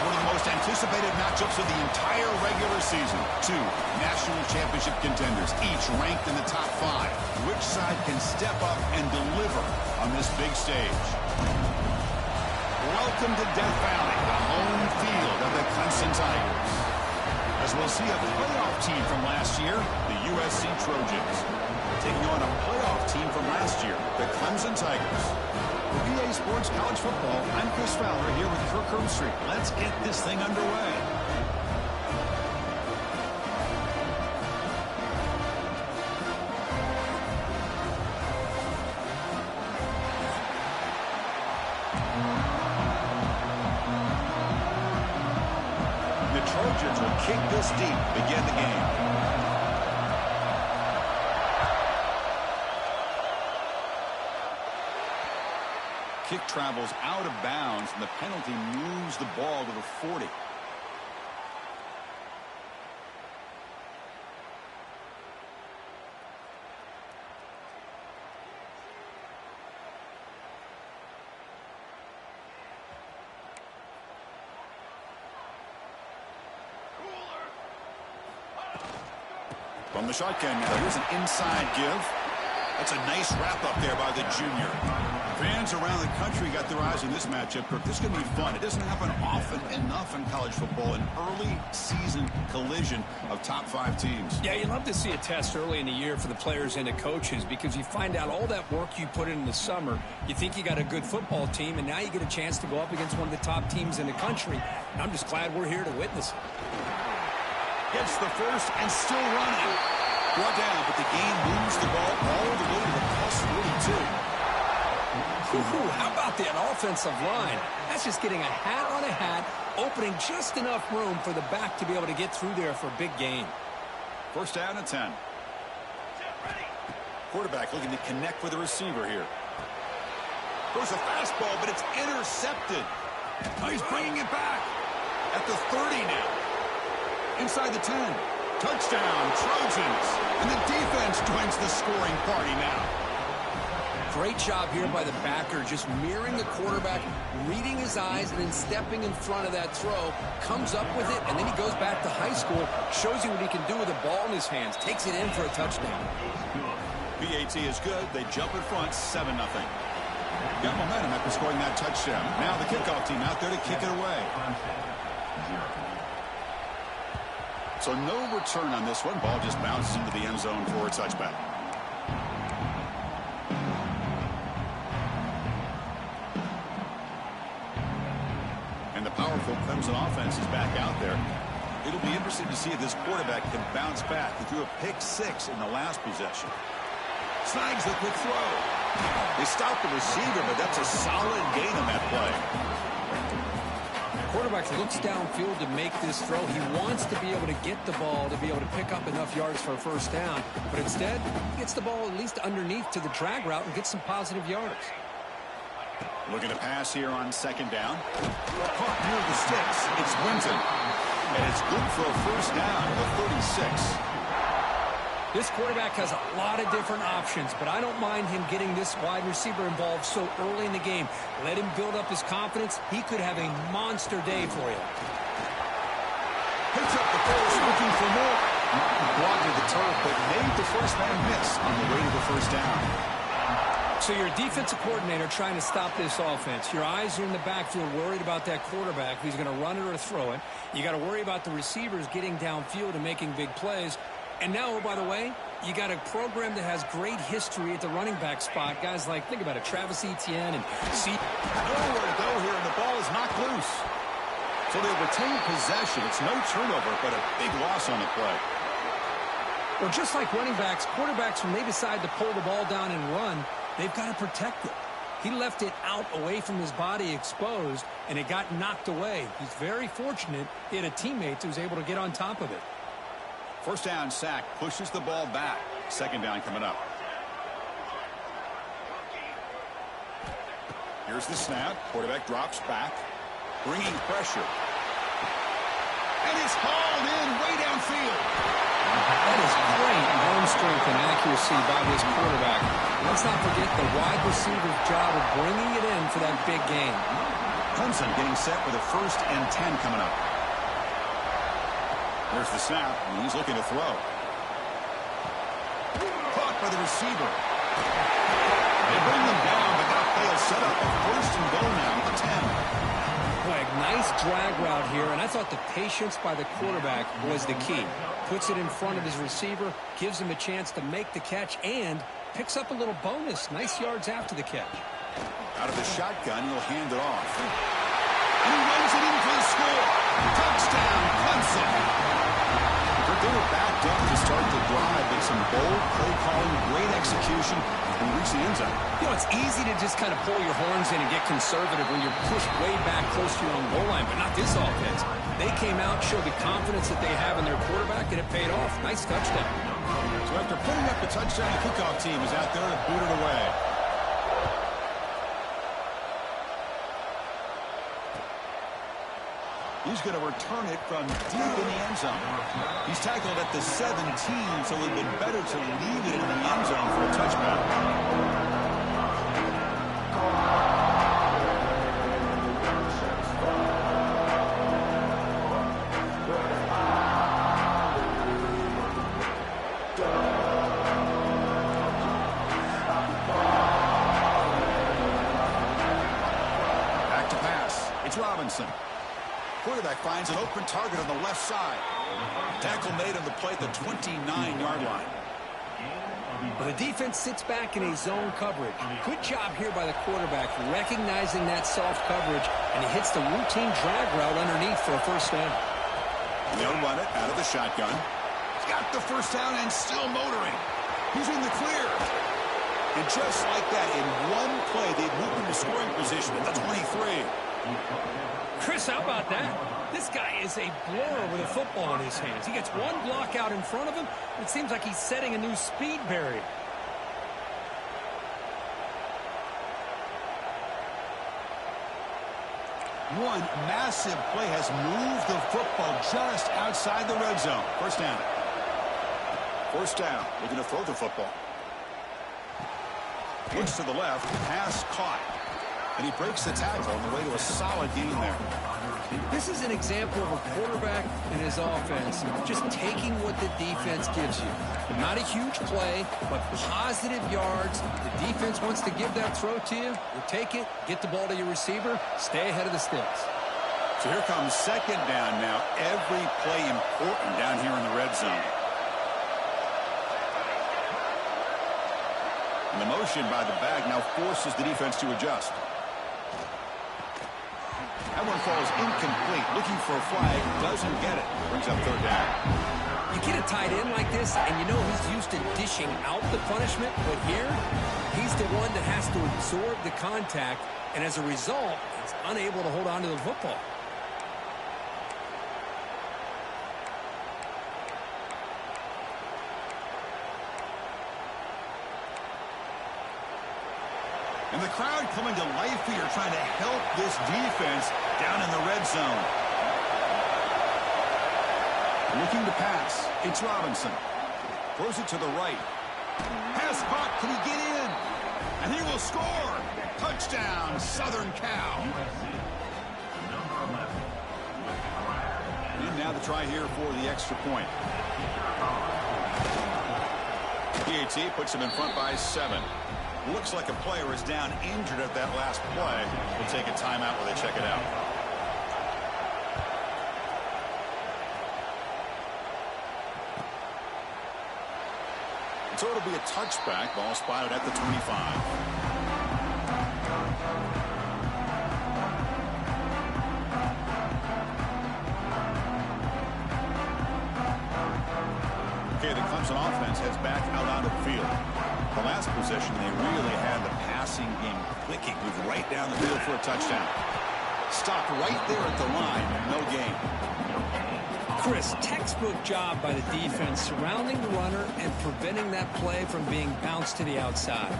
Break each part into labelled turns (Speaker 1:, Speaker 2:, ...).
Speaker 1: one of the most anticipated matchups of the entire regular season. Two national championship contenders, each ranked in the top 5. Which side can step up and deliver on this big stage? Welcome to Death Valley, the home field of the Clemson Tigers. As we'll see a playoff team from last year, the USC Trojans, taking on a playoff team from last year, the Clemson Tigers. For VA Sports College Football, I'm Chris Fowler here with Kirk Herbstreit. Let's get this thing underway. The Trojans will kick this deep to begin the game. Kick travels out of bounds, and the penalty moves the ball to the 40. From the shotgun now, here's an inside give. That's a nice wrap up there by the junior. Fans around the country got their eyes on this matchup, Kirk. This is going to be fun. It doesn't happen often enough in college football, an early season collision of top 5 teams.
Speaker 2: Yeah, you love to see a test early in the year for the players and the coaches because you find out all that work you put in the summer. You think you got a good football team, and now you get a chance to go up against one of the top teams in the country. And I'm just glad we're here to witness it.
Speaker 1: Gets the first and still running. Brought down, but the game moves the ball all the way to the plus 42.
Speaker 2: How about that offensive line? That's just getting a hat on a hat, opening just enough room for the back to be able to get through there for a big gain.
Speaker 1: First down and 10. Quarterback looking to connect with the receiver here. Goes a fastball, but it's intercepted. Oh, he's bringing it back at the 30 now. Inside the 10. Touchdown, Trojans. And the defense joins the scoring party now.
Speaker 2: Great job here by the backer, just mirroring the quarterback, reading his eyes, and then stepping in front of that throw, comes up with it, and then he goes back to high school, shows you what he can do with the ball in his hands, takes it in for a touchdown.
Speaker 1: BAT is good. They jump in front, 7-0. Got momentum after scoring that touchdown. Now the kickoff team out there to kick it away. So no return on this one. Ball just bounces into the end zone for a touchback. And the powerful Clemson offense is back out there. It'll be interesting to see if this quarterback can bounce back. He threw a pick-6 in the last possession. Snags the quick throw. They stopped the receiver, but that's a solid gain on that play.
Speaker 2: Quarterback looks downfield to make this throw. He wants to be able to get the ball to be able to pick up enough yards for a first down. But instead, he gets the ball at least underneath to the drag route and gets some positive yards.
Speaker 1: Looking to pass here on second down. Caught near the sticks. It's Winton. And it's good for a first down at the 36.
Speaker 2: This quarterback has a lot of different options, but I don't mind him getting this wide receiver involved so early in the game. Let him build up his confidence. He could have a monster day for you.
Speaker 1: Picks up the first, looking for more. Blocked at the turf, but made the first man miss on the way to the first down.
Speaker 2: So you're a defensive coordinator trying to stop this offense. Your eyes are in the backfield worried about that quarterback who's going to run it or throw it. You got to worry about the receivers getting downfield and making big plays. And now, oh, by the way, you got a program that has great history at the running back spot. Guys like, think about it, Travis Etienne and
Speaker 1: nowhere to go here, and the ball is knocked loose. So they retain possession. It's no turnover, but a big loss on the play.
Speaker 2: Well, just like running backs, quarterbacks, when they decide to pull the ball down and run, they've got to protect it. He left it out away from his body exposed, and it got knocked away. He's very fortunate he had a teammate who was able to get on top of it.
Speaker 1: First down sack, pushes the ball back. Second down coming up. Here's the snap. Quarterback drops back, bringing pressure. And it's hauled in way downfield.
Speaker 2: That is great arm strength and accuracy by this quarterback. Let's not forget the wide receiver's job of bringing it in for that big game.
Speaker 1: Clemson getting set with a 1st and 10 coming up. There's the snap, and he's looking to throw. Caught by the receiver. They bring them down, but that play will set up a 1st and goal now at the 10.
Speaker 2: Boy, nice drag route here, and I thought the patience by the quarterback was the key. Puts it in front of his receiver, gives him a chance to make the catch, and picks up a little bonus. Nice yards after the catch.
Speaker 1: Out of the shotgun, he'll hand it off. And he runs it in for the score. Touchdown, Clemson. They were backed up to start the drive, but some bold play calling, great execution, and reach the end zone.
Speaker 2: You know, it's easy to just kind of pull your horns in and get conservative when you're pushed way back close to your own goal line, but not this offense. They came out, showed the confidence that they have in their quarterback, and it paid off. Nice touchdown.
Speaker 1: So after putting up the touchdown, the kickoff team is out there to boot it away. He's going to return it from deep in the end zone. He's tackled at the 17, so it would have been better to leave it in the end zone for a touchdown. Back to pass. It's Robinson. Quarterback finds an open target on the left side. Tackle made on the play at the 29-yard line.
Speaker 2: Well, the defense sits back in a zone coverage. Good job here by the quarterback, recognizing that soft coverage, and he hits the routine drag route underneath for a 1st down.
Speaker 1: They'll run it out of the shotgun. He's got the 1st down and still motoring. He's in the clear. And just like that, in one play, they've moved into scoring position at the 23.
Speaker 2: Chris, how about that? This guy is a blur with a football in his hands. He gets one block out in front of him. It seems like he's setting a new speed barrier.
Speaker 1: One massive play has moved the football just outside the red zone. 1st down. 1st down. Looking to throw the football. Looks to the left. Pass caught. And he breaks the tackle on the way to a solid gain there.
Speaker 2: This is an example of a quarterback and his offense just taking what the defense gives you. Not a huge play, but positive yards. The defense wants to give that throw to you. You take it, get the ball to your receiver, stay ahead of the sticks.
Speaker 1: So here comes 2nd down now. Every play important down here in the red zone. And the motion by the back now forces the defense to adjust. That one falls incomplete. Looking for a flag. Doesn't get it. Brings up 3rd down.
Speaker 2: You get a tight end like this, and you know he's used to dishing out the punishment, but here, he's the one that has to absorb the contact, and as a result, he's unable to hold on to the football.
Speaker 1: And the crowd coming to life here, trying to help this defense down in the red zone. Looking to pass. It's Robinson. Throws it to the right. Pass caught. Can he get in? And he will score. Touchdown, Southern Cal. And now the try here for the extra point. PAT puts him in front by 7. Looks like a player is down injured at that last play. We'll take a timeout while they check it out. So it'll be a touchback. Ball spotted at the 25. Okay, the Clemson offense heads back out onto the field. The last possession, they really had the passing game clicking. Moved right down the field for a touchdown. Stopped right there at the line. No gain.
Speaker 2: Chris, textbook job by the defense surrounding the runner and preventing that play from being bounced to the outside.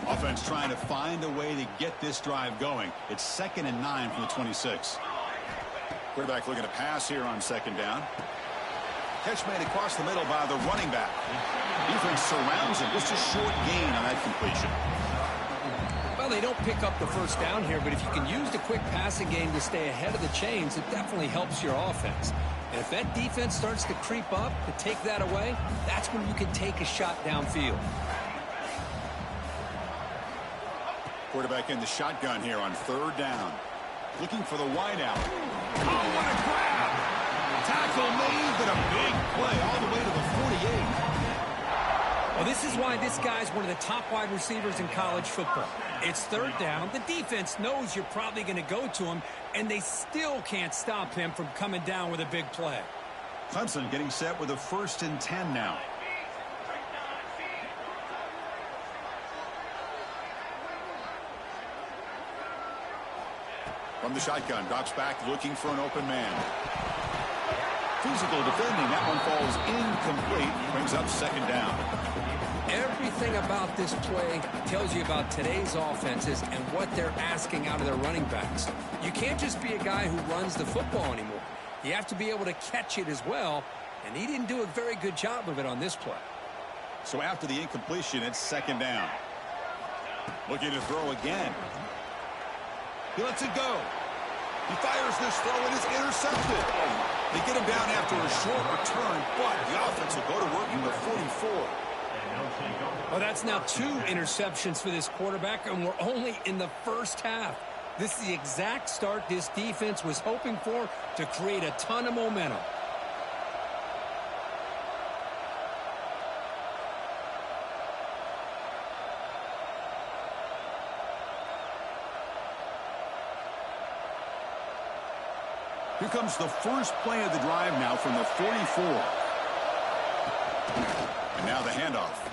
Speaker 1: Offense trying to find a way to get this drive going. It's 2nd and 9 from the 26. Quarterback looking to pass here on 2nd down. Catch made across the middle by the running back. Defense surrounds him. Just a short gain on that completion.
Speaker 2: Well, Well, they don't pick up the first down here, but if you can use the quick passing game to stay ahead of the chains, it definitely helps your offense. And if that defense starts to creep up to take that away, that's when you can take a shot downfield.
Speaker 1: Quarterback in the shotgun here on third down. Looking for the wideout. Oh, what a grab! Tackle made, but a big play all the way to the 48.
Speaker 2: Well, this is why this guy's one of the top wide receivers in college football. It's third down. The defense knows you're probably going to go to him, and they still can't stop him from coming down with a big play.
Speaker 1: Clemson getting set with a 1st and 10 now. From the shotgun, drops back looking for an open man. Physical defending, that one falls incomplete, brings up 2nd down.
Speaker 2: Everything about this play tells you about today's offenses and what they're asking out of their running backs. You can't just be a guy who runs the football anymore. You have to be able to catch it as well, and he didn't do a very good job of it on this play.
Speaker 1: So after the incompletion, it's 2nd down. Looking to throw again. He lets it go. He fires this throw and it's intercepted. They get him down after a short return, but the offense will go to work in the 44.
Speaker 2: Well, that's now 2 interceptions for this quarterback, and we're only in the first half. This is the exact start this defense was hoping for to create a ton of momentum.
Speaker 1: Here comes the first play of the drive now from the 44. And now the handoff.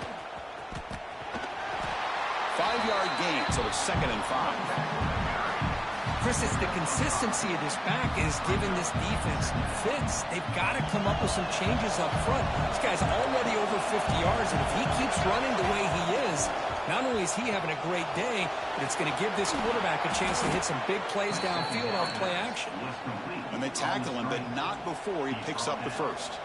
Speaker 1: 5-yard gain, so it's 2nd and 5.
Speaker 2: Chris, it's the consistency of this back is giving this defense fits. They've got to come up with some changes up front. This guy's already over 50 yards, and if he keeps running the way he is, not only is he having a great day, but it's going to give this quarterback a chance to hit some big plays downfield off play action.
Speaker 1: And they tackle him, but not before he picks up the first.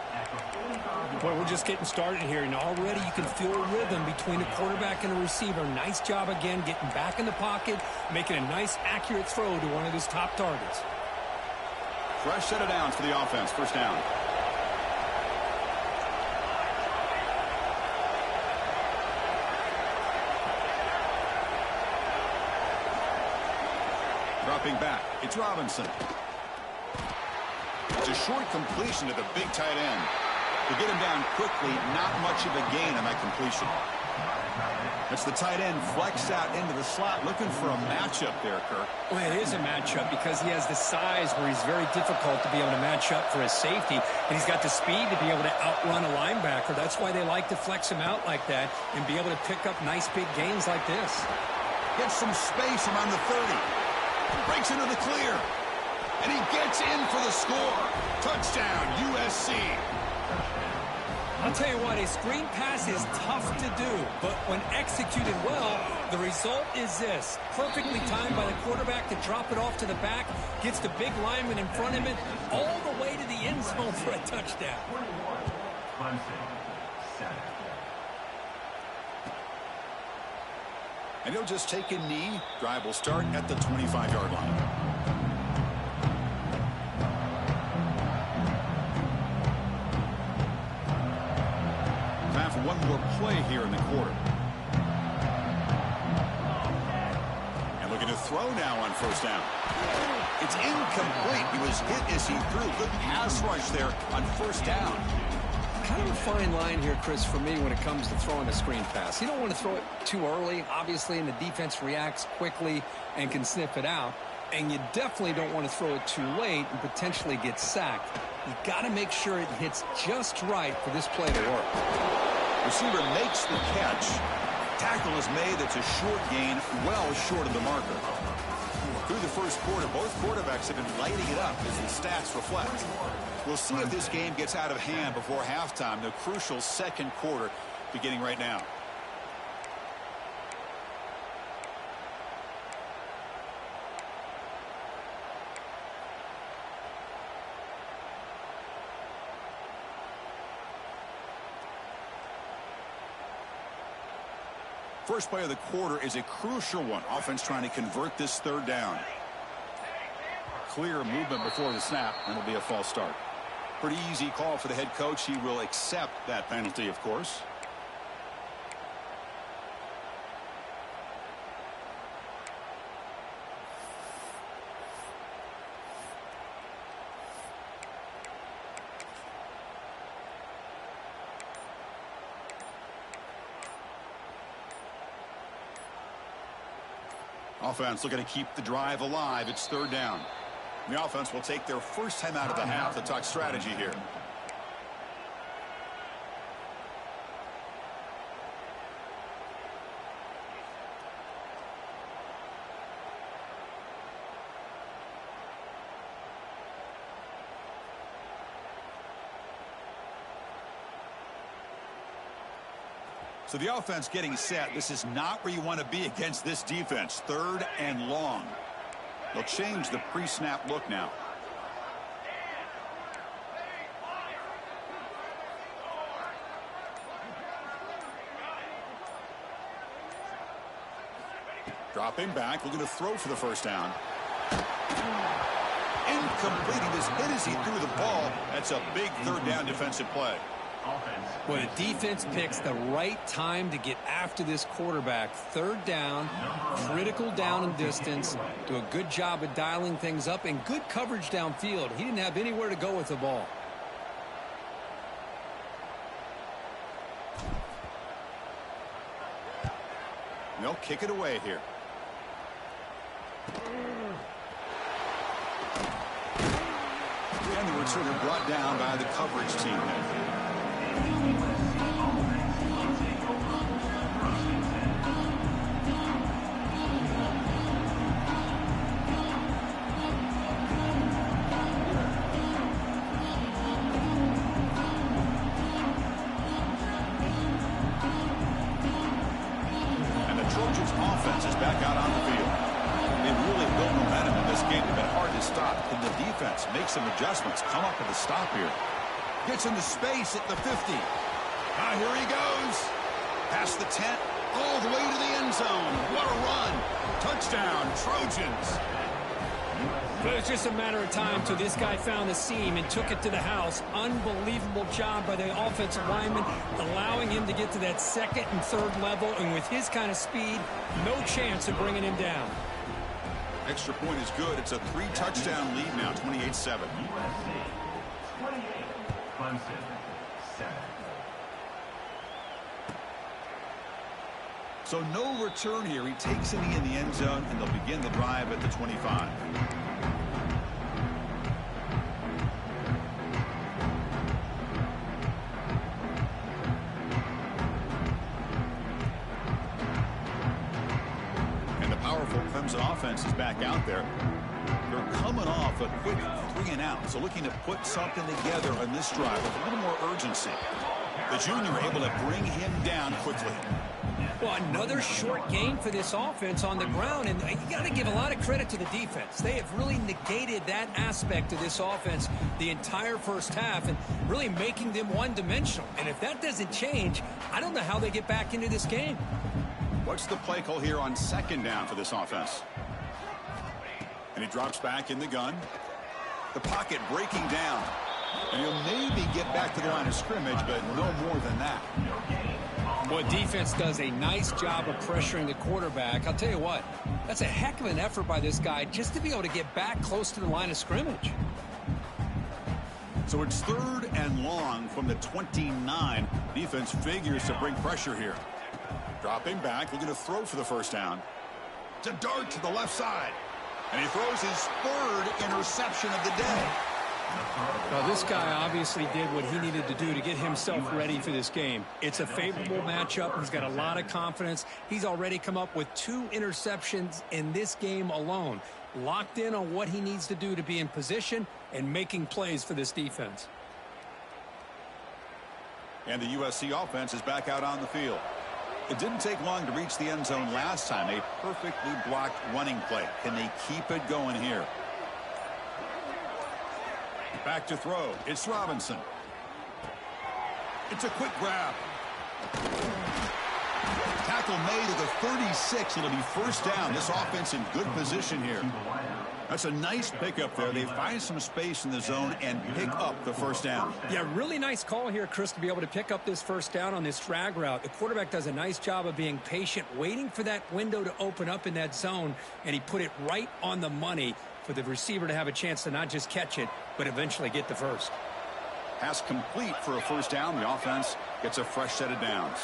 Speaker 2: Boy, we're just getting started here, and already you can feel a rhythm between a quarterback and a receiver. Nice job again getting back in the pocket, making a nice, accurate throw to one of his top targets.
Speaker 1: Fresh set of downs for the offense. 1st down. Dropping back, it's Robinson. It's a short completion to the big tight end. To get him down quickly, not much of a gain on that completion. That's the tight end flex out into the slot, looking for a matchup there, Kirk.
Speaker 2: Well, it is a matchup because he has the size where he's very difficult to be able to match up for his safety, and he's got the speed to be able to outrun a linebacker. That's why they like to flex him out like that and be able to pick up nice big gains like this.
Speaker 1: Gets some space around the 30. Breaks into the clear. And he gets in for the score. Touchdown, USC.
Speaker 2: I'll tell you what, a screen pass is tough to do, but when executed well, the result is this. Perfectly timed by the quarterback to drop it off to the back, gets the big lineman in front of him, all the way to the end zone for a touchdown.
Speaker 1: And he'll just take a knee. Drive will start at the 25-yard line. Time for one more play here in the quarter. And looking to throw now on 1st down. It's incomplete. He was hit as he threw. Good pass rush there on 1st down.
Speaker 2: Kind of a fine line here, Chris, for me when it comes to throwing a screen pass. You don't want to throw it too early, obviously, and the defense reacts quickly and can sniff it out. And you definitely don't want to throw it too late and potentially get sacked. You've got to make sure it hits just right for this play to work.
Speaker 1: Receiver makes the catch. Tackle is made. That's a short gain, well short of the marker. Through the first quarter, both quarterbacks have been lighting it up as the stats reflect. We'll see if this game gets out of hand before halftime, the crucial 2nd quarter beginning right now. first play of the quarter is a crucial one. Offense trying to convert this third down. Clear movement before the snap, and it'll be a false start. Pretty easy call for the head coach. He will accept that penalty, of course. Offense looking to keep the drive alive. It's third down. The offense will take their first time out of the half to talk strategy here. So the offense getting set. This is not where you want to be against this defense. Third and long. They'll change the pre-snap look now. Dropping back, looking to throw for the first down. Incomplete. He was hit as he threw the ball. That's a big third down defensive play.
Speaker 2: Well, the defense picks the right time to get after this quarterback. Third down, critical down and distance. Do a good job of dialing things up and good coverage downfield. He didn't have anywhere to go with the ball.
Speaker 1: And they'll kick it away here. And the returner brought down by the coverage team. And the Trojans' offense is back out on the field. They've really built momentum in this game. They've been hard to stop. Can the defense make some adjustments? Come up with a stop here. Gets into space at the 50. Here he goes. Past the 10, all the way to the end zone. What a run. Touchdown, Trojans.
Speaker 2: But it's just a matter of time till this guy found the seam and took it to the house. Unbelievable job by the offensive lineman, allowing him to get to that second and third level. And with his kind of speed, no chance of bringing him down.
Speaker 1: Extra point is good. It's a 3-touchdown lead now, 28-7.
Speaker 3: Clemson, 7.
Speaker 1: So no return here. He takes it in the end zone, and they'll begin the drive at the 25. And the powerful Clemson offense is back out there. They're coming off a quick 3-and-out, so looking to put something together on this drive with a little more urgency. The junior able to bring him down quickly.
Speaker 2: Well, another short game for this offense on the ground, and you got to give a lot of credit to the defense. They have really negated that aspect of this offense the entire first half and really making them one-dimensional. And if that doesn't change, I don't know how they get back into this game.
Speaker 1: What's the play call here on second down for this offense? And he drops back in the gun. The pocket breaking down. And he'll maybe get back to the line of scrimmage, but no more than that.
Speaker 2: Well, defense does a nice job of pressuring the quarterback. I'll tell you what, that's a heck of an effort by this guy just to be able to get back close to the line of scrimmage.
Speaker 1: So it's third and long from the 29. Defense figures to bring pressure here. Dropping back, looking to throw for the first down. It's a dart to the left side. And he throws his third interception of the day.
Speaker 2: Well, this guy obviously did what he needed to do to get himself ready for this game. It's a favorable matchup. He's got a lot of confidence. He's already come up with 2 interceptions in this game alone. Locked in on what he needs to do to be in position and making plays for this defense.
Speaker 1: And the USC offense is back out on the field. It didn't take long to reach the end zone last time. A perfectly blocked running play. Can they keep it going here? Back to throw. It's Robinson. It's a quick grab. Tackle tackle made at the 36. It'll be first down. This offense in good position here. That's a nice pickup there. They find some space in the zone and pick up the first down.
Speaker 2: Yeah, really nice call here, Chris, to be able to pick up this first down on this drag route. The quarterback does a nice job of being patient, waiting for that window to open up in that zone, and he put it right on the money for the receiver to have a chance to not just catch it, but eventually get the first.
Speaker 1: Pass complete for a first down. The offense gets a fresh set of downs.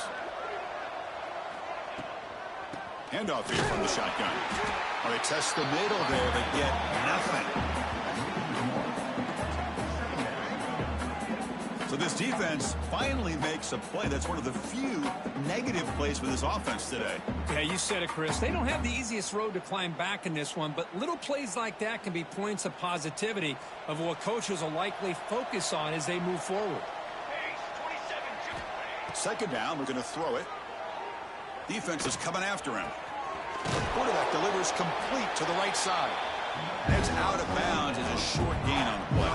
Speaker 1: Handoff here from the shotgun. Well, they test the middle there, but get nothing. So this defense finally makes a play. That's one of the few negative plays for this offense today.
Speaker 2: Yeah, you said it, Chris. They don't have the easiest road to climb back in this one, but little plays like that can be points of positivity of what coaches will likely focus on as they move forward.
Speaker 1: Second down, we're going to throw it. Defense is coming after him. Quarterback delivers complete to the right side. That's out of bounds as a short gain on the play.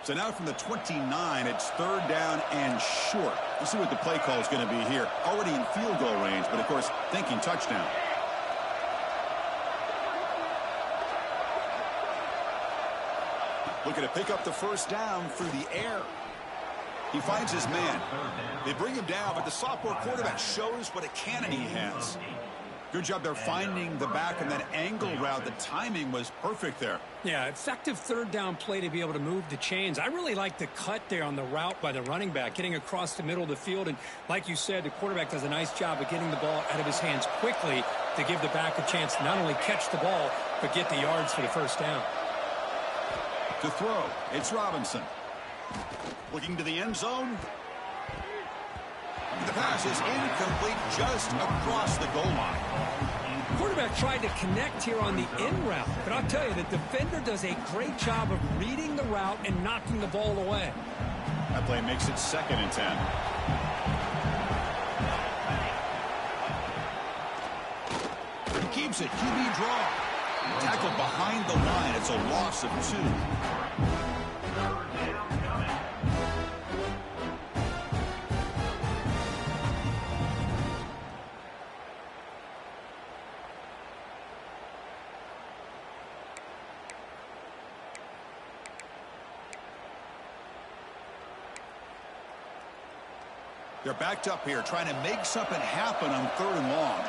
Speaker 1: So now from the 29, it's third down and short. Let's see what the play call is going to be here. Already in field goal range, but of course thinking touchdown. Looking to pick up the first down through the air. He finds his man. They bring him down, but the sophomore quarterback shows what a cannon he has. Good job there finding the back in that angle route. The timing was perfect there.
Speaker 2: Yeah, effective third down play to be able to move the chains. I really like the cut there on the route by the running back, getting across the middle of the field. And like you said, the quarterback does a nice job of getting the ball out of his hands quickly to give the back a chance to not only catch the ball, but get the yards for the first down.
Speaker 1: To throw, it's Robinson. Looking to the end zone. The pass is incomplete just across the goal line.
Speaker 2: Quarterback tried to connect here on the in route, but I'll tell you, the defender does a great job of reading the route and knocking the ball away.
Speaker 1: That play makes it 2nd and 10. He keeps it, QB draw. Tackled behind the line. It's a loss of 2. They're backed up here, trying to make something happen on 3rd and long.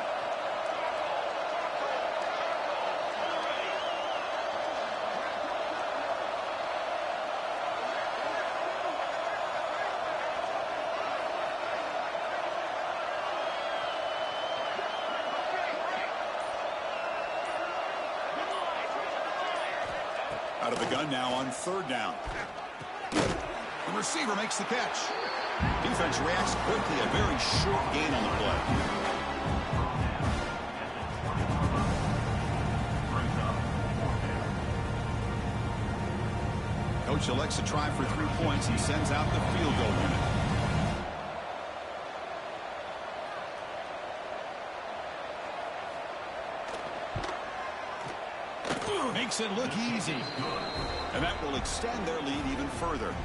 Speaker 1: Out of the gun now on 3rd down. The receiver makes the catch. Defense reacts quickly. A very short gain on the play. Coach elects to try for 3 points. He sends out the field goal unit. Makes it look easy. And that will extend their lead even further.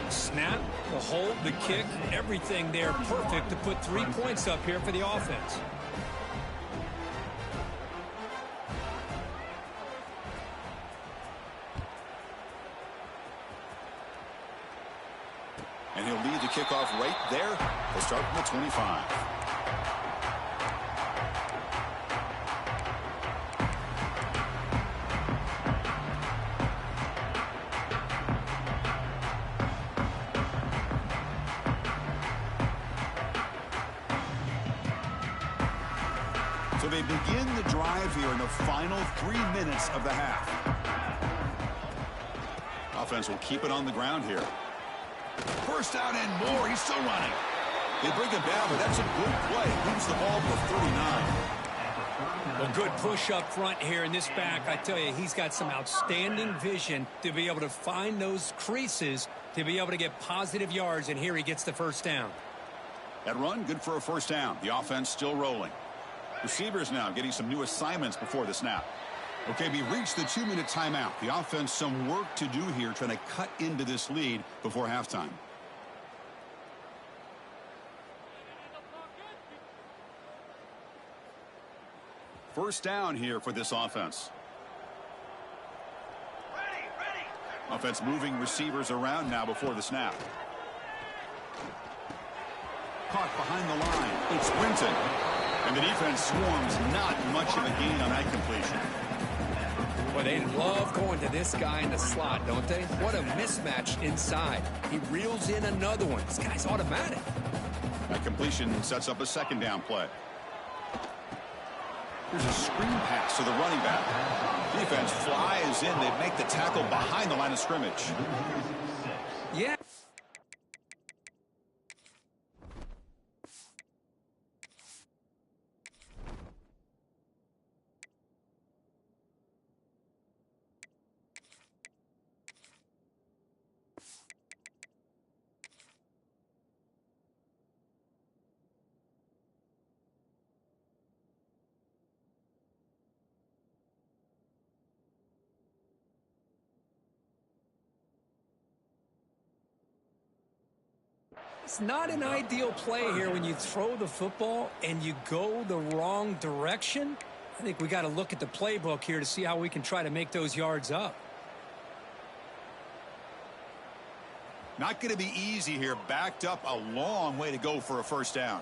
Speaker 2: Snap, the hold, the kick, everything there perfect to put 3 points up here for the offense.
Speaker 1: And he'll lead the kickoff right there. They'll start from the 25. So they begin the drive here in the final 3 minutes of the half. Offense will keep it on the ground here. First down and more. He's still running. They bring him down, but that's a good play. Moves the ball to 39.
Speaker 2: Well, good push up front here in this back. I tell you, he's got some outstanding vision to be able to find those creases to be able to get positive yards, and here he gets the first down.
Speaker 1: That run, good for a first down. The offense still rolling. Receivers now getting some new assignments before the snap. Okay, we reached the 2-minute timeout. The offense some work to do here trying to cut into this lead before halftime. First down here for this offense. Offense moving receivers around now before the snap. Caught behind the line. It's Winton. And the defense swarms, not much of a gain on that completion.
Speaker 2: Well, they love going to this guy in the slot, don't they? What a mismatch inside. He reels in another one. This guy's automatic.
Speaker 1: That completion sets up a second down play. There's a screen pass to the running back. Defense flies in. They make the tackle behind the line of scrimmage.
Speaker 2: Yeah. It's not an ideal play here when you throw the football and you go the wrong direction. I think we got to look at the playbook here to see how we can try to make those yards up.
Speaker 1: Not going to be easy here. Backed up a long way to go for a first down.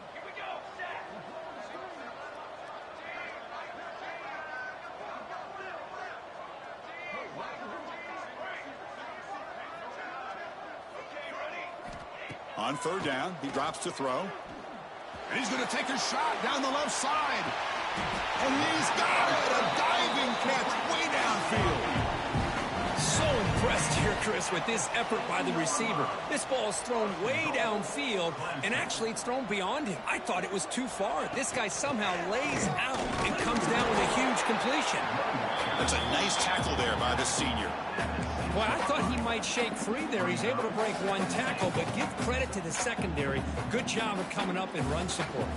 Speaker 1: On third down, he drops to throw. And he's going to take a shot down the left side. And he's got it! A diving catch way downfield.
Speaker 2: So impressed here, Chris, with this effort by the receiver. This ball is thrown way downfield, and actually it's thrown beyond him. I thought it was too far. This guy somehow lays out and comes down with a huge completion.
Speaker 1: That's a nice tackle there by the senior.
Speaker 2: Well, I thought he might shake free there. He's able to break one tackle, but give credit to the secondary. Good job of coming up in run support.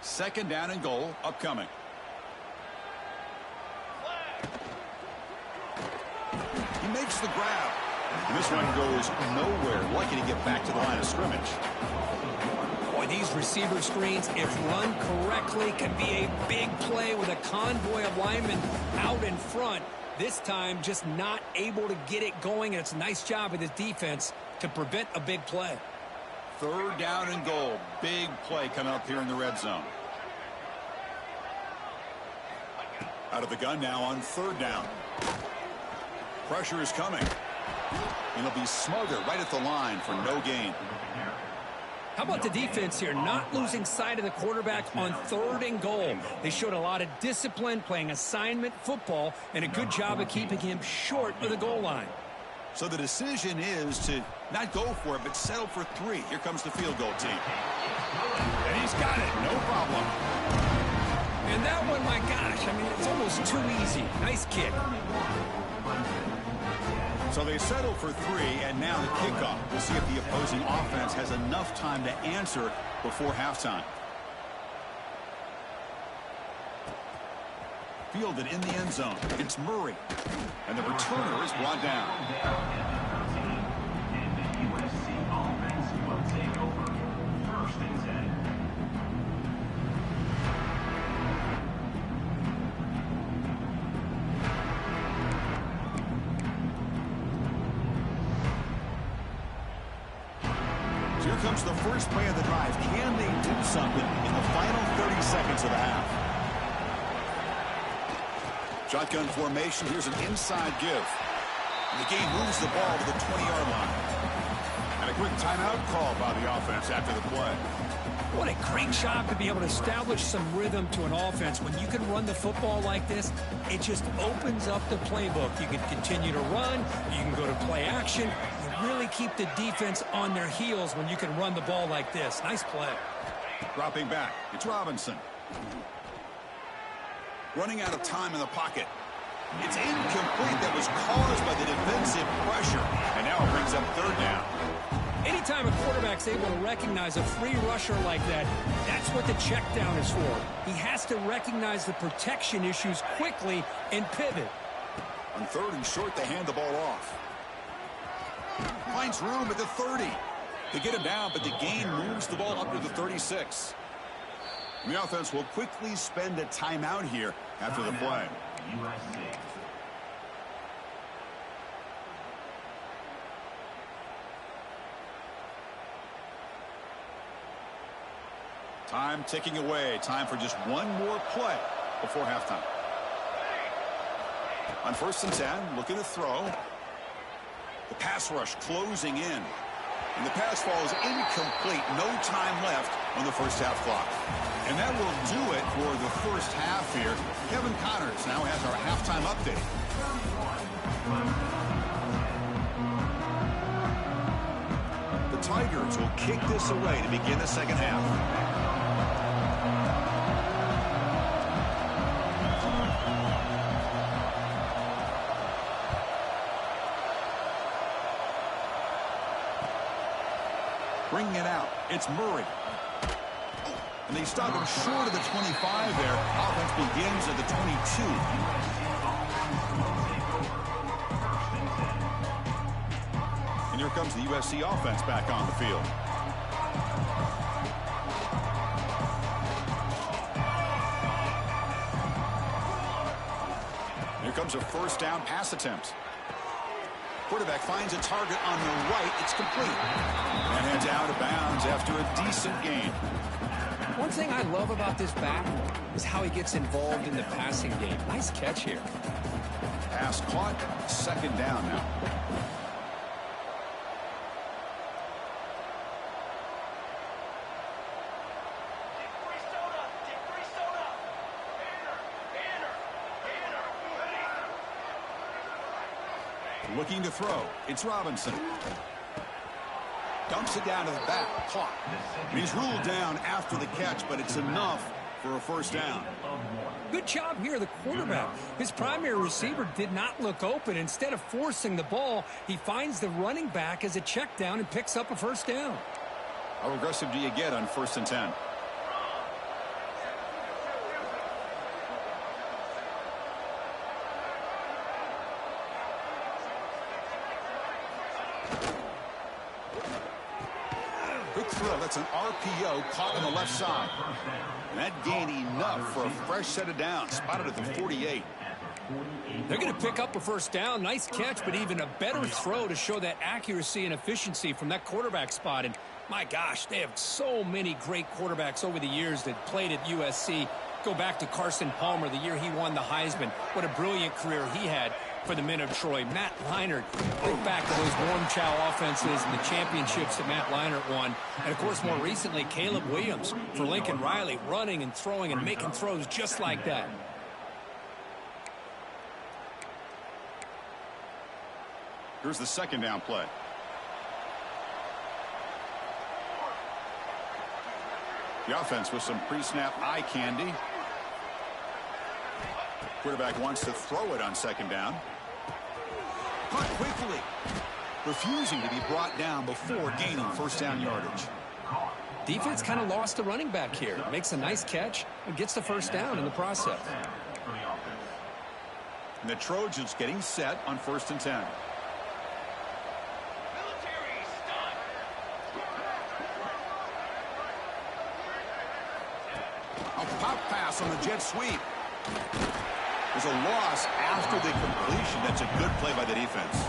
Speaker 1: Second down and goal upcoming. He makes the grab. And this one goes nowhere. Lucky to get back to the line of scrimmage.
Speaker 2: Boy, these receiver screens, if run correctly, can be a big play with a convoy of linemen out in front. This time, just not able to get it going, and it's a nice job of his defense to prevent a big play.
Speaker 1: Third down and goal. Big play coming up here in the red zone. Out of the gun now on third down. Pressure is coming. And it'll be Smother right at the line for no gain.
Speaker 2: How about the defense here? Not losing sight of the quarterback on third and goal. They showed a lot of discipline, playing assignment football, and a good job of keeping him short of the goal line.
Speaker 1: So the decision is to not go for it, but settle for 3. Here comes the field goal team. And he's got it. No problem.
Speaker 2: And that one, my gosh, I mean, it's almost too easy. Nice kick.
Speaker 1: So they settle for 3, and now the kickoff. We'll see if the opposing offense has enough time to answer before halftime. Fielded in the end zone. It's Murray. And the returner is brought down.
Speaker 3: And the USC offense will take over. First and 10.
Speaker 1: Here comes the first play of the drive. Can they do something in the final 30 seconds of the half? Shotgun formation. Here's an inside give. And the game moves the ball to the 20-yard line. And a quick timeout call by the offense after the play.
Speaker 2: What a great job to be able to establish some rhythm to an offense. When you can run the football like this, it just opens up the playbook. You can continue to run. You can go to play action. You really keep the defense on their heels when you can run the ball like this. Nice play.
Speaker 1: Dropping back. It's Robinson. Running out of time in the pocket. It's incomplete. That was caused by the defensive pressure. And now it brings up third down.
Speaker 2: Anytime a quarterback's able to recognize a free rusher like that, that's what the check down is for. He has to recognize the protection issues quickly and pivot.
Speaker 1: On 3rd and short, they hand the ball off. Finds room at the 30. They get him down, but the gain moves the ball up to the 36. The offense will quickly spend a timeout here after the play.
Speaker 3: USC.
Speaker 1: Time ticking away. Time for just one more play before halftime. On 1st and 10, looking to throw. The pass rush closing in. And the pass falls incomplete. No time left on the first half clock. And that will do it for the first half here. Kevin Connors now has our halftime update. The Tigers will kick this away to begin the second half. Bringing it out. It's Murray. And they stop him short of the 25 there. Offense begins at the 22. And here comes the USC offense back on the field. Here comes a first down pass attempt. Quarterback finds a target on the right. It's complete. And heads out of bounds after a decent gain.
Speaker 2: One thing I love about this back is how he gets involved in the passing game. Nice catch here.
Speaker 1: Pass caught. Second down now. Looking to throw. It's Robinson. Dumps it down to the back. Caught. And he's ruled down after the catch, but it's enough for a first down.
Speaker 2: Good job here, the quarterback. His primary receiver did not look open. Instead of forcing the ball, he finds the running back as a check down and picks up a first down.
Speaker 1: How aggressive do you get on 1st and 10? Quick throw. That's an RPO caught on the left side. And that gained enough for a fresh set of downs. Spotted at the 48.
Speaker 2: They're going to pick up a first down. Nice catch, but even a better throw to show that accuracy and efficiency from that quarterback spot. And my gosh, they have so many great quarterbacks over the years that played at USC. Go back to Carson Palmer, the year he won the Heisman. What a brilliant career he had for the men of Troy. Matt Leinart, think back to those warm chow offenses and the championships that Matt Leinart won. And, of course, more recently, Caleb Williams for Lincoln Riley, running and throwing and making throws just like that.
Speaker 1: Here's the second down play. The offense with some pre-snap eye candy. Quarterback wants to throw it on second down. Caught quickly. Refusing to be brought down before gaining first down yardage.
Speaker 2: Defense kind of lost the running back here. Makes a nice catch and gets the first down in the process.
Speaker 1: And the Trojans getting set on 1st and 10. A pop pass on the jet sweep. There's a loss after the completion. That's a good play by the defense.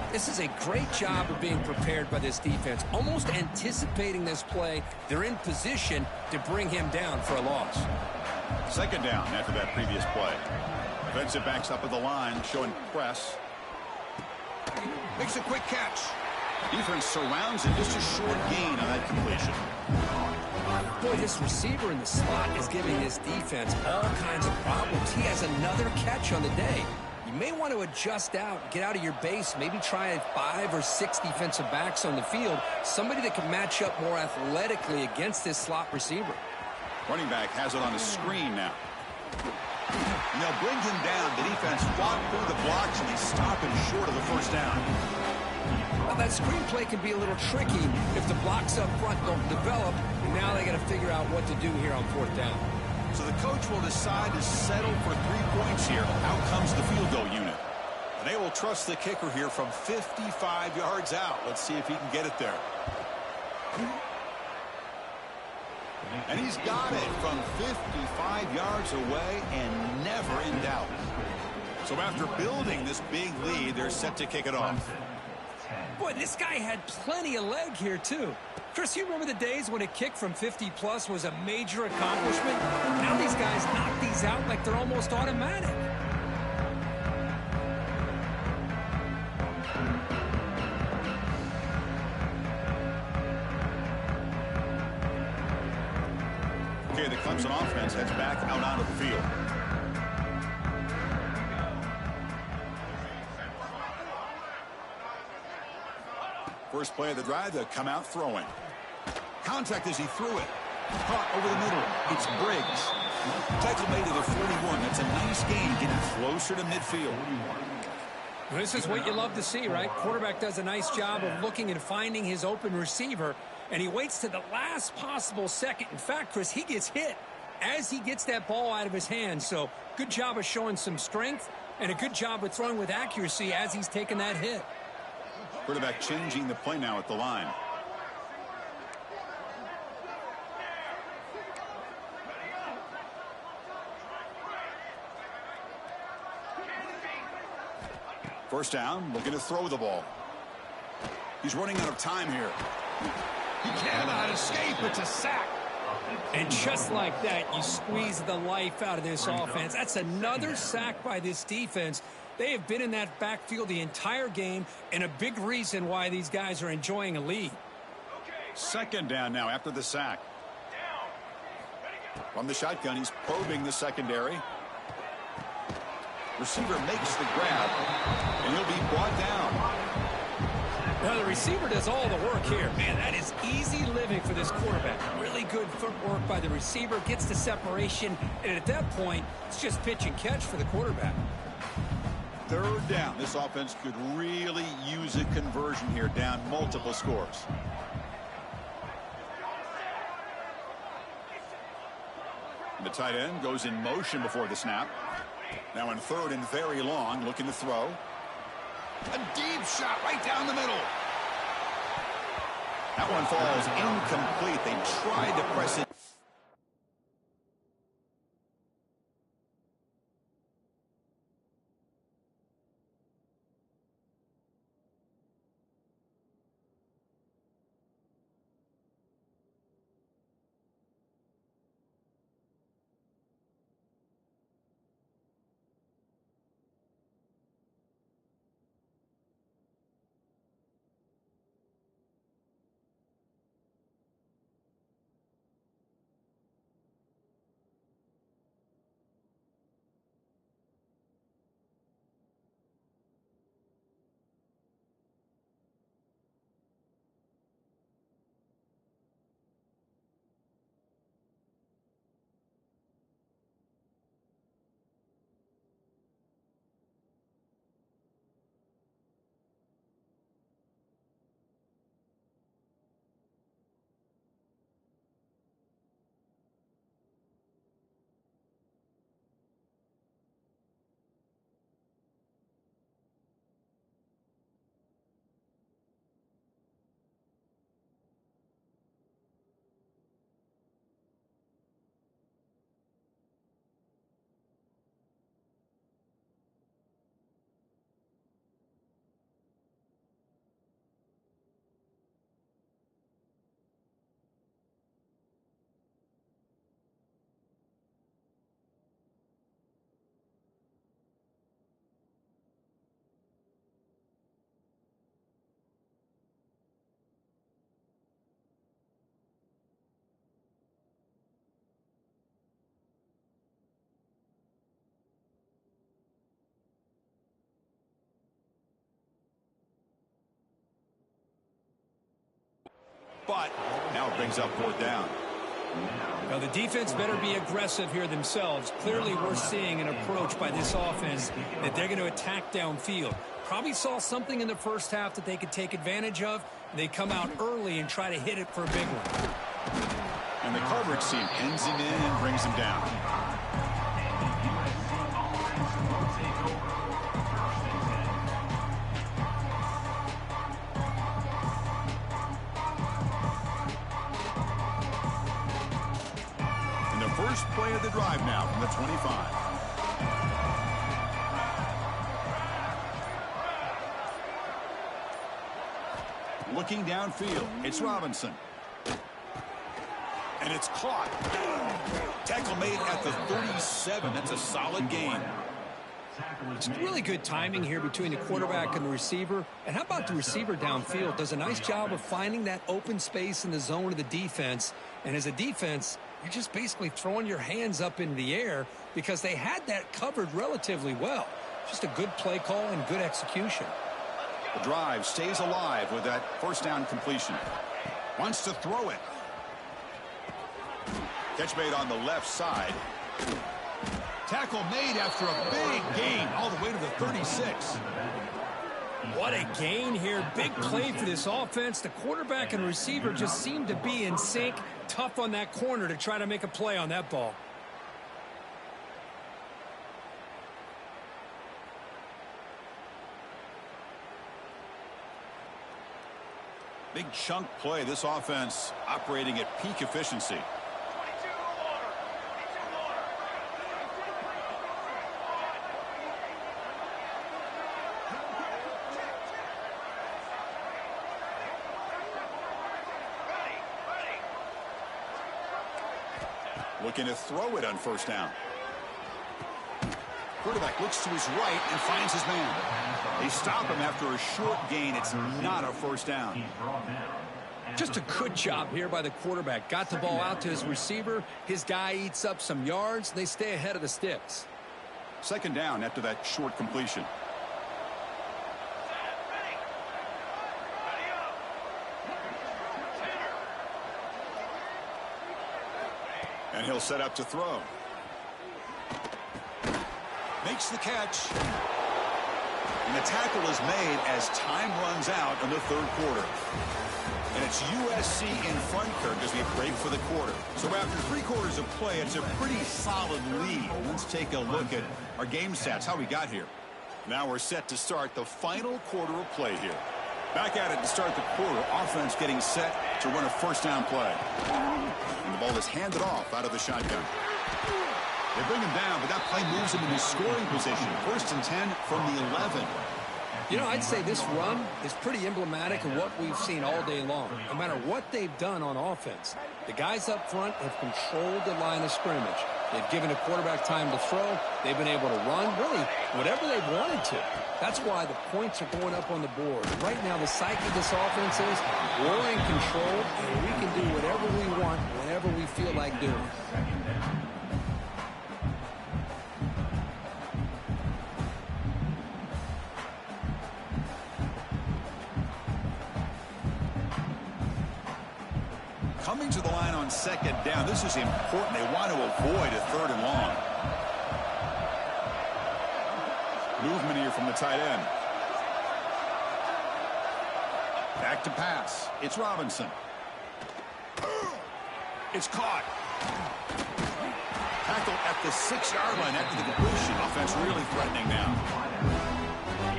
Speaker 2: This is a great job of being prepared by this defense. Almost anticipating this play. They're in position to bring him down for a loss.
Speaker 1: Second down after that previous play. Defensive backs up at the line, showing press. Makes a quick catch. Defense surrounds it. Just a short gain on that completion.
Speaker 2: Boy, this receiver in the slot is giving this defense all kinds of problems. He has another catch on the day. You may want to adjust out, get out of your base, maybe try 5 or 6 defensive backs on the field, somebody that can match up more athletically against this slot receiver.
Speaker 1: Running back has it on the screen now. And they'll bring him down. The defense fought through the blocks, and they stop him short of the first down.
Speaker 2: Well, that screenplay can be a little tricky if the blocks up front don't develop. Now they got to figure out what to do here on 4th down.
Speaker 1: So the coach will decide to settle for 3 points here. Out comes the field goal unit. And they will trust the kicker here from 55 yards out. Let's see if he can get it there. And he's got it from 55 yards away and never in doubt. So after building this big lead, they're set to kick it off.
Speaker 2: Boy, this guy had plenty of leg here, too. Chris, you remember the days when a kick from 50-plus was a major accomplishment? Now these guys knock these out like they're almost automatic.
Speaker 1: Okay, the Clemson offense heads back out onto the field. First play of the drive, they'll come out throwing. Contact as he threw it. Caught over the middle. It's Briggs. Tackle made to the 41. That's a nice gain, getting closer to midfield.
Speaker 2: This is what you love to see, right? Quarterback does a nice job of looking and finding his open receiver, and he waits to the last possible second. In fact, Chris, he gets hit as he gets that ball out of his hands. So good job of showing some strength and a good job of throwing with accuracy as he's taking that hit.
Speaker 1: Quarterback changing the play now at the line. First down, looking to throw the ball. He's running out of time here. He cannot escape. It's a sack.
Speaker 2: And just like that, you squeeze the life out of this offense. That's another sack by this defense. They have been in that backfield the entire game, and a big reason why these guys are enjoying a lead.
Speaker 1: Second down now after the sack. From the shotgun, he's probing the secondary. Receiver makes the grab, and he'll be brought down.
Speaker 2: Well, the receiver does all the work here. Man, that is easy living for this quarterback. Really good footwork by the receiver, gets the separation, and at that point, it's just pitch and catch for the quarterback.
Speaker 1: Third down. This offense could really use a conversion here, down multiple scores. The tight end goes in motion before the snap. Now in third and very long, looking to throw. A deep shot right down the middle. That one falls incomplete. They tried to press it. But now it brings up fourth down.
Speaker 2: Now, the defense better be aggressive here themselves. Clearly, we're seeing an approach by this offense that they're going to attack downfield. Probably saw something in the first half that they could take advantage of. They come out early and try to hit it for a big one.
Speaker 1: And the coverage team pins him in and brings him down. And the first play of the drive now from the 25. Looking downfield, it's Robinson. And it's caught. Tackle made at the 37. That's a solid gain.
Speaker 2: It's really good timing here between the quarterback and the receiver. And how about the receiver downfield? Does a nice job of finding that open space in the zone of the defense. And as a defense, you're just basically throwing your hands up in the air because they had that covered relatively well. Just a good play call and good execution.
Speaker 1: The drive stays alive with that first down completion. Wants to throw it. Catch made on the left side. Tackle made after a big gain all the way to the 36.
Speaker 2: What a gain here. Big play for this offense. The quarterback and receiver just seem to be in sync. Tough on that corner to try to make a play on that ball.
Speaker 1: Big chunk play. This offense operating at peak efficiency. Looking to throw it on first down. Quarterback looks to his right and finds his man. They stop him after a short gain. It's not a first down.
Speaker 2: Just a good job here by the quarterback. Got the ball out to his receiver. His guy eats up some yards. They stay ahead of the sticks.
Speaker 1: Second down after that short completion. And he'll set up to throw. Makes the catch. And the tackle is made as time runs out in the third quarter. And it's USC in front, Kirk, as we break for the quarter. So after 3 quarters of play, it's a pretty solid lead. Let's take a look at our game stats, how we got here. Now we're set to start the final quarter of play here. Back at it to start the quarter. Offense getting set to run a first down play. And the ball is handed off out of the shotgun. They bring him down, but that play moves him into scoring position. 1st and 10 from the 11.
Speaker 2: You know, I'd say this run is pretty emblematic of what we've seen all day long. No matter what they've done on offense, the guys up front have controlled the line of scrimmage. They've given the quarterback time to throw. They've been able to run, really, whatever they've wanted to. That's why the points are going up on the board. Right now, the psyche of this offense is we're in control, and we can do whatever we want whenever we feel like doing.
Speaker 1: Coming to the line on second down. This is important. They want to avoid a 3rd and long. Movement here from the tight end. Back to pass. It's Robinson. It's caught. Tackle at the 6-yard line after the completion. Offense really threatening now.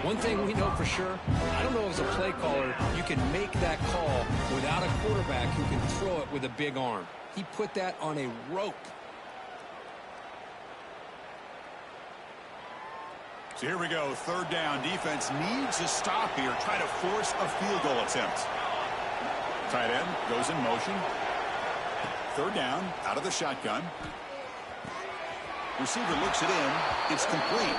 Speaker 2: One thing we know for sure, I don't know as a play caller, you can make that call without a quarterback who can throw it with a big arm. He put that on a rope.
Speaker 1: So here we go, 3rd down. Defense needs a stop here. Try to force a field goal attempt. Tight end goes in motion. 3rd down, out of the shotgun. Receiver looks it in. It's complete.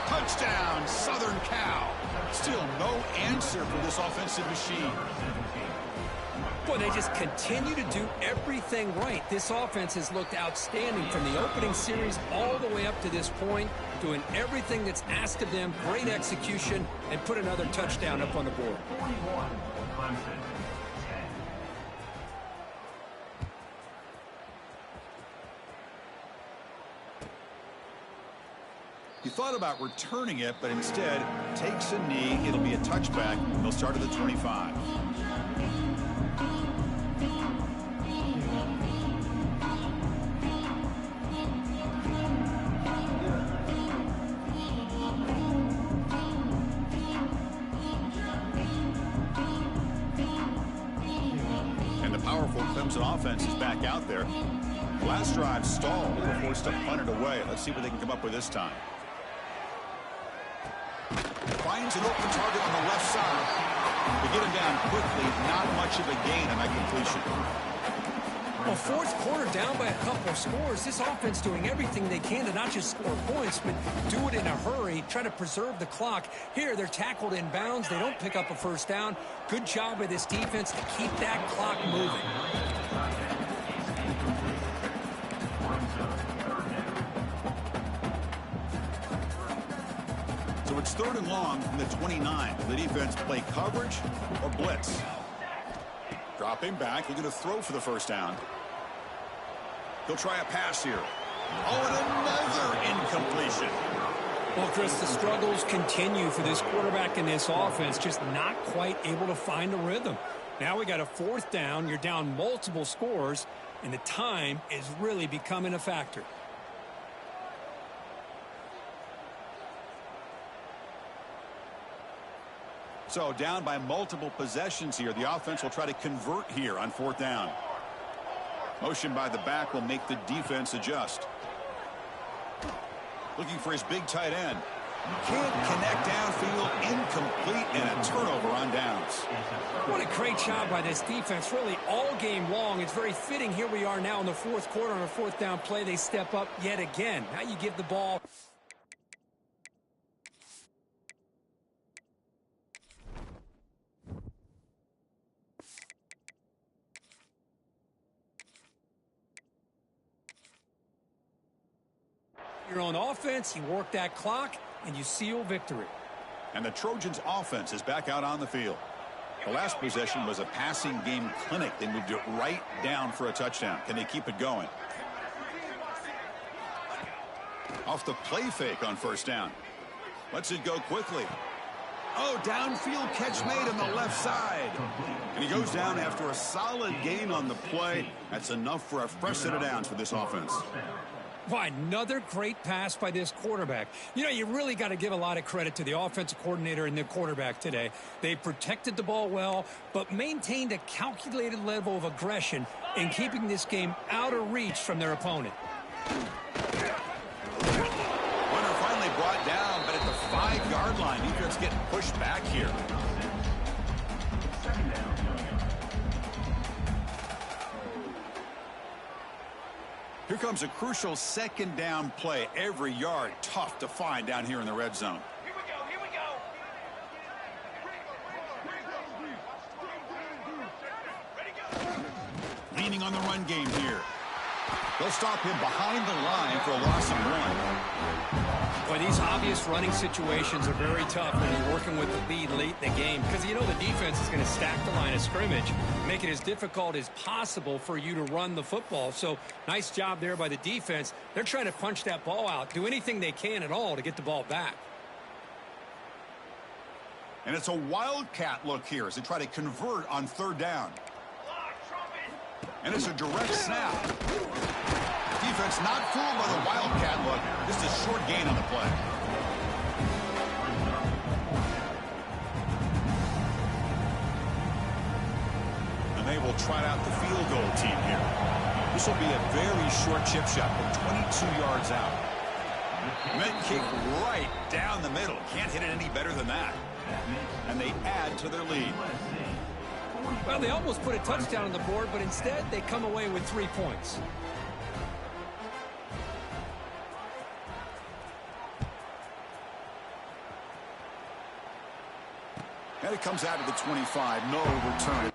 Speaker 1: Touchdown, Southern Cal. Still no answer for this offensive machine.
Speaker 2: Boy, they just continue to do everything right. This offense has looked outstanding from the opening series all the way up to this point, doing everything that's asked of them, great execution, and put another touchdown up on the board.
Speaker 3: 41, Clemson, 10.
Speaker 1: He thought about returning it, but instead takes a knee. It'll be a touchback. They'll start at the 25. And the powerful Clemson offense is back out there. Last drive stalled. They were forced to punt it away. Let's see what they can come up with this time. Finds an open target on the left side. They get him down quickly. Not much of a gain on that completion.
Speaker 2: Well, fourth quarter down by a couple of scores. This offense doing everything they can to not just score points, but do it in a hurry, try to preserve the clock. Here, they're tackled in bounds. They don't pick up a first down. Good job by this defense to keep that clock moving.
Speaker 1: So it's 3rd and long from the 29. The defense play coverage or blitz. Dropping back, looking to throw for the first down. He'll try a pass here. Oh, and another incompletion.
Speaker 2: Well, Chris, the struggles continue for this quarterback in this offense, just not quite able to find a rhythm. Now we got a 4th down. You're down multiple scores, and the time is really becoming a factor.
Speaker 1: So down by multiple possessions here. The offense will try to convert here on 4th down. Motion by the back will make the defense adjust. Looking for his big tight end. Can't connect downfield. Incomplete, and a turnover on downs.
Speaker 2: What a great job by this defense, really all game long. It's very fitting. Here we are now in the 4th quarter on a 4th down play. They step up yet again. Now you give the ball. Your own offense, you work that clock, and you seal victory.
Speaker 1: And the Trojans' offense is back out on the field. The last possession was a passing game clinic. They moved it right down for a touchdown. Can they keep it going? Off the play fake on 1st down. Lets it go quickly. Oh, downfield catch made on the left side. And he goes down after a solid gain on the play. That's enough for a fresh set of downs for this offense.
Speaker 2: Why, another great pass by this quarterback. You know, you really got to give a lot of credit to the offensive coordinator and the quarterback today. They protected the ball well, but maintained a calculated level of aggression in keeping this game out of reach from their opponent.
Speaker 1: Runner finally brought down, but at the 5-yard line, defense getting pushed back here. Here comes a crucial 2nd down play. Every yard tough to find down here in the red zone.
Speaker 3: Here we go, here we go.
Speaker 1: Leaning on the run game here. They'll stop him behind the line for a loss of 1.
Speaker 2: Boy, these obvious running situations are very tough when you're working with the lead late in the game, because you know the defense is going to stack the line of scrimmage, make it as difficult as possible for you to run the football. So nice job there by the defense. They're trying to punch that ball out, do anything they can at all to get the ball back.
Speaker 1: And it's a wildcat look here as they try to convert on 3rd down. And it's a direct snap. Defense not fooled by the wildcat look. Just a short gain on the play. And they will try out the field goal team here. This will be a very short chip shot from 22 yards out. Meant kick right down the middle. Can't hit it any better than that. And they add to their lead.
Speaker 2: Well, they almost put a touchdown on the board, but instead they come away with 3 points.
Speaker 1: And it comes out of the 25. No return.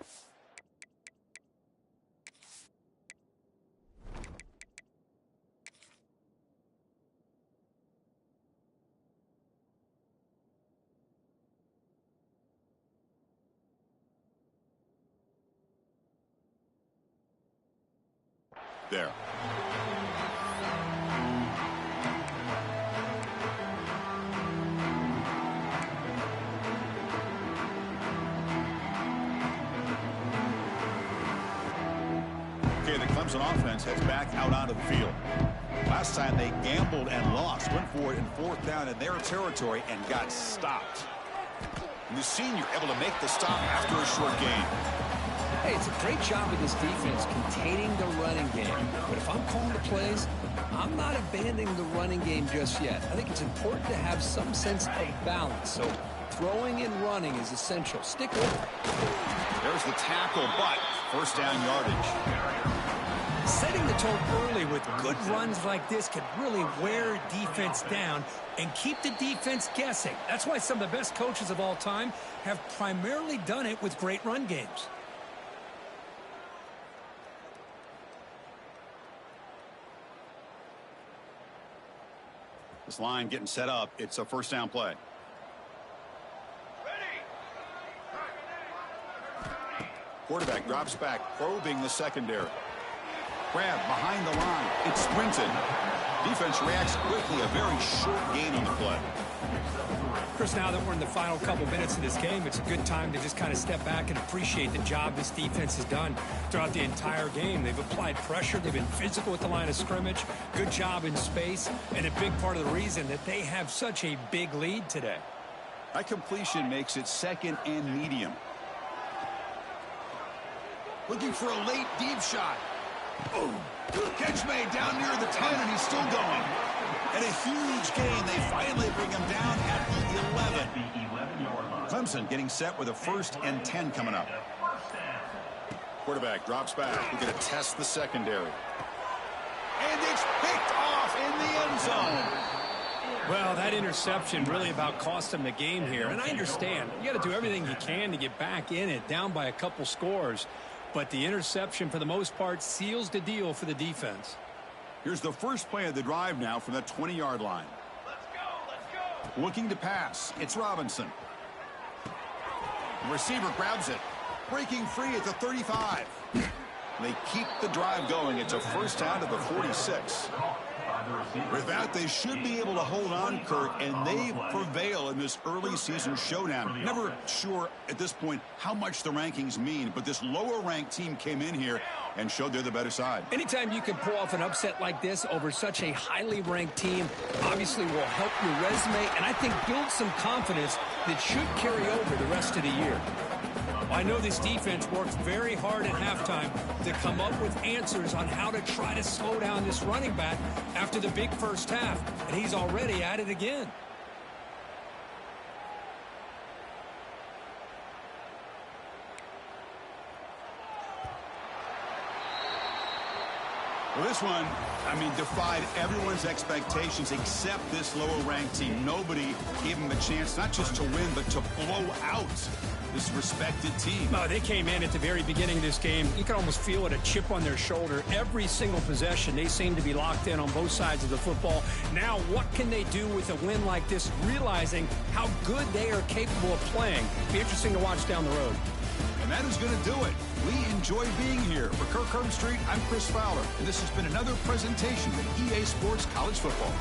Speaker 1: There. Clemson offense heads back out onto the field. Last time they gambled and lost, went for it in 4th down in their territory and got stopped. And the senior able to make the stop after a short gain.
Speaker 2: Hey, it's a great job of this defense containing the running game. But if I'm calling the plays, I'm not abandoning the running game just yet. I think it's important to have some sense of balance. So throwing and running is essential. Stick with it.
Speaker 1: There's the tackle, but first down yardage.
Speaker 2: Setting the tone early with good runs like this could really wear defense down and keep the defense guessing. That's why some of the best coaches of all time have primarily done it with great run games.
Speaker 1: This line getting set up. It's a first down play. Quarterback drops back, probing the secondary. Grab behind the line. It's sprinted. Defense reacts quickly. A very short gain on the play.
Speaker 2: Chris, now that we're in the final couple minutes of this game, it's a good time to just kind of step back and appreciate the job this defense has done throughout the entire game. They've applied pressure. They've been physical at the line of scrimmage. Good job in space. And a big part of the reason that they have such a big lead today.
Speaker 1: That completion makes it 2nd and medium. Looking for a late deep shot. Oh, catch made down near the 10, and he's still going. And a huge gain. They finally bring him down at the 11. Clemson getting set with a 1st and 10 coming up. Quarterback drops back. We're going to test the secondary. And it's picked off in the end zone.
Speaker 2: Well, that interception really about cost them the game here. And I understand. You got to do everything you can to get back in it, down by a couple scores. But the interception, for the most part, seals the deal for the defense.
Speaker 1: Here's the first play of the drive now from the 20-yard line.
Speaker 3: Let's go.
Speaker 1: Looking to pass. It's Robinson. The receiver grabs it. Breaking free at the 35. They keep the drive going. It's a first down to the 46. With that, they should be able to hold on, Kirk, and they prevail in this early season showdown. Never sure at this point how much the rankings mean, but this lower-ranked team came in here and showed they're the better side.
Speaker 2: Anytime you can pull off an upset like this over such a highly ranked team, obviously will help your resume, and I think build some confidence that should carry over the rest of the year. I know this defense worked very hard at halftime to come up with answers on how to try to slow down this running back after the big first half, and he's already at it again.
Speaker 1: Well, this one, defied everyone's expectations except this lower-ranked team. Nobody gave them a chance not just to win, but to blow out this respected team.
Speaker 2: Oh, they came in at the very beginning of this game. You can almost feel it, a chip on their shoulder. Every single possession, they seem to be locked in on both sides of the football. Now, what can they do with a win like this, realizing how good they are capable of playing? Be interesting to watch down the road.
Speaker 1: And that is going to do it. We enjoy being here. For Kirk Herbstreit, I'm Chris Fowler, and this has been another presentation of EA Sports College Football.